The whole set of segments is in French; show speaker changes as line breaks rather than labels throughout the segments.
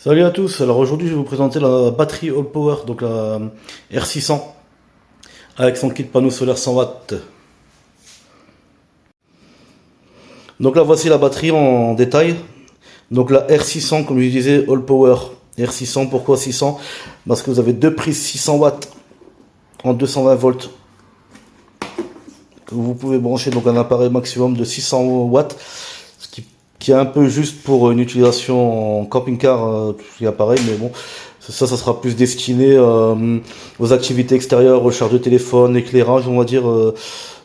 Salut à tous, alors aujourd'hui je vais vous présenter la batterie All Power, donc la R600 avec son kit panneau solaire 100 watts. Donc là voici la batterie en détail. Donc la R600, comme je disais, All Power. R600, pourquoi 600? Parce que vous avez deux prises 600 watts en 220 volts. Vous pouvez brancher donc un appareil maximum de 600 watts, ce qui est un peu juste pour une utilisation en camping-car, tout ce qui est appareil, mais bon, ça sera plus destiné aux activités extérieures, recharge de téléphone, éclairage, on va dire.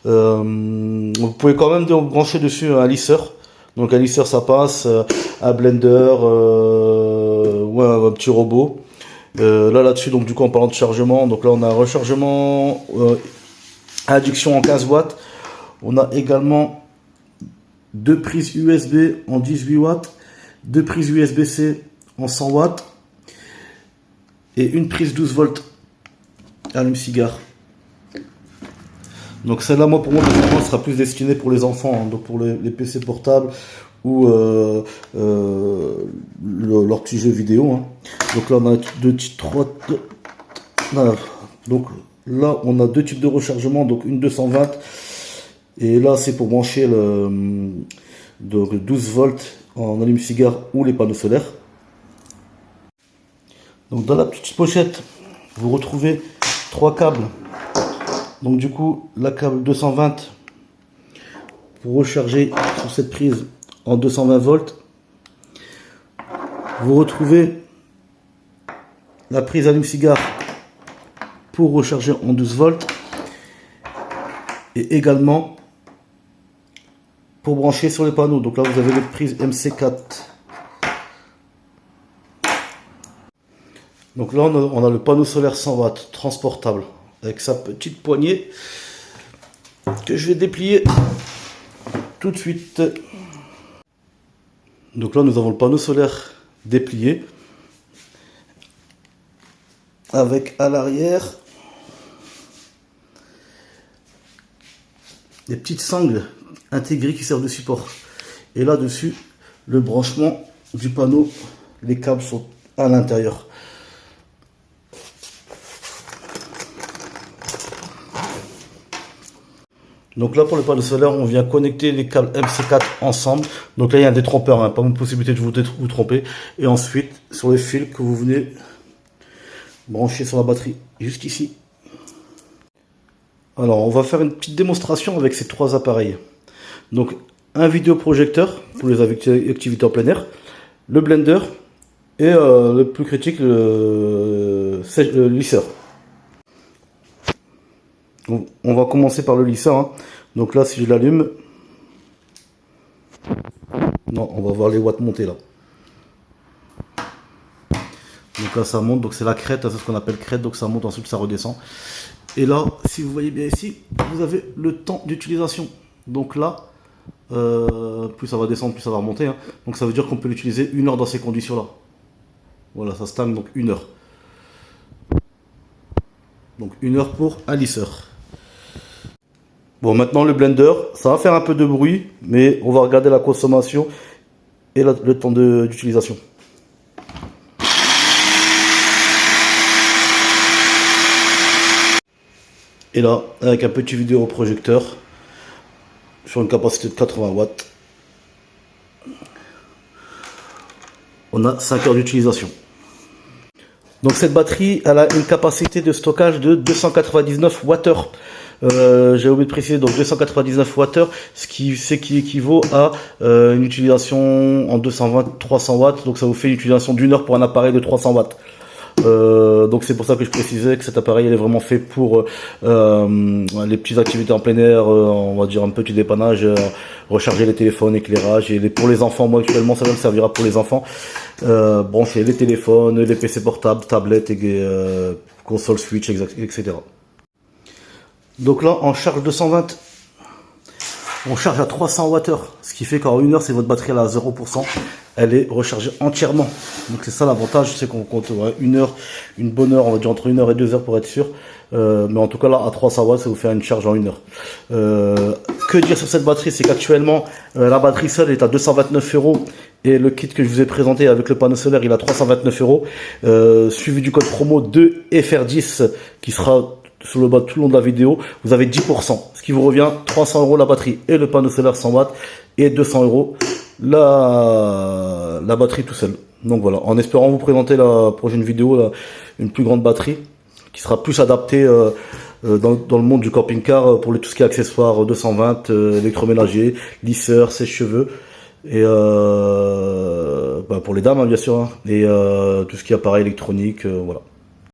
Vous pouvez quand même brancher dessus un lisseur. Donc un lisseur ça passe, un blender ou un petit robot. Là-dessus, donc du coup en parlant de chargement, donc là on a un rechargement induction en 15 watts. On a également deux prises USB en 18 watts, deux prises USB-C en 100 watts et une prise 12 volts allume-cigare. Donc celle-là, moi, pour moi, sera plus destinée pour les enfants, hein, donc pour les PC portables ou leurs petits jeux vidéo. Hein. Donc là, on a donc là, on a deux types de rechargement, donc une 220 et là, c'est pour brancher donc 12 volts en allume-cigare ou les panneaux solaires. Donc dans la petite pochette, vous retrouvez trois câbles. Donc du coup, la câble 220 pour recharger sur cette prise en 220 volts. Vous retrouvez la prise allume-cigare pour recharger en 12 volts. Et également pour brancher sur les panneaux. Donc là, vous avez les prises MC4. Donc là, on a le panneau solaire 100 watts transportable avec sa petite poignée que je vais déplier tout de suite. Donc là, nous avons le panneau solaire déplié avec à l'arrière des petites sangles intégrées qui servent de support. Et là-dessus, le branchement du panneau, les câbles sont à l'intérieur. Donc là, pour le panneau solaire, on vient connecter les câbles MC4 ensemble. Donc là, il y a un détrompeur, hein, pas une possibilité de vous tromper. Et ensuite, sur les fils que vous venez brancher sur la batterie, juste ici. Alors, on va faire une petite démonstration avec ces trois appareils. Donc, un vidéoprojecteur pour les activités en plein air, le blender et le plus critique, le lisseur. On va commencer par le lisseur. Hein. Donc là, si je l'allume, non, on va voir les watts monter là. Donc là, ça monte. Donc c'est la crête, c'est ce qu'on appelle crête. Donc ça monte, ensuite ça redescend. Et là, si vous voyez bien ici, vous avez le temps d'utilisation. Donc là, plus ça va descendre, plus ça va remonter. Hein. Donc ça veut dire qu'on peut l'utiliser 1 heure dans ces conditions-là. Voilà, ça stagne donc 1 heure. Donc 1 heure pour un lisseur. Bon, maintenant le blender, ça va faire un peu de bruit, mais on va regarder la consommation et le temps d'utilisation. Et là, avec un petit vidéoprojecteur sur une capacité de 80 watts, on a 5 heures d'utilisation. Donc cette batterie, elle a une capacité de stockage de 299 Wh. J'ai oublié de préciser, donc 299 Wh, ce qui équivaut à une utilisation en 220-300 watts. Donc ça vous fait une utilisation d'1 heure pour un appareil de 300 watts. Donc c'est pour ça que je précisais que cet appareil il est vraiment fait pour les petites activités en plein air, on va dire un petit dépannage, recharger les téléphones, éclairage, et pour les enfants, moi actuellement ça me servira pour les enfants, brancher les téléphones, les PC portables, tablettes, et console Switch, etc. Donc là en charge 220, On charge à 300 Wh, ce qui fait qu'en 1 heure, c'est votre batterie elle est à 0%. Elle est rechargée entièrement. Donc c'est ça l'avantage, c'est qu'on compte une heure, une bonne heure, on va dire entre 1 heure et 2 heures pour être sûr. Mais en tout cas là, à 300 watts, ça vous fait une charge en 1 heure. Que dire sur cette batterie, c'est qu'actuellement, la batterie seule est à 229 € et le kit que je vous ai présenté avec le panneau solaire, il a 329 €. Suivi du code promo 2FR10 qui sera sur le bas tout le long de la vidéo, vous avez 10%, ce qui vous revient 300 € la batterie et le panneau solaire 100 watts et 200 € la batterie tout seul. Donc voilà, en espérant vous présenter la prochaine vidéo une plus grande batterie qui sera plus adaptée dans le monde du camping-car pour tout ce qui est accessoires 220, électroménager, lisseur, sèche-cheveux et pour les dames hein, bien sûr hein, et tout ce qui est appareil électronique, voilà.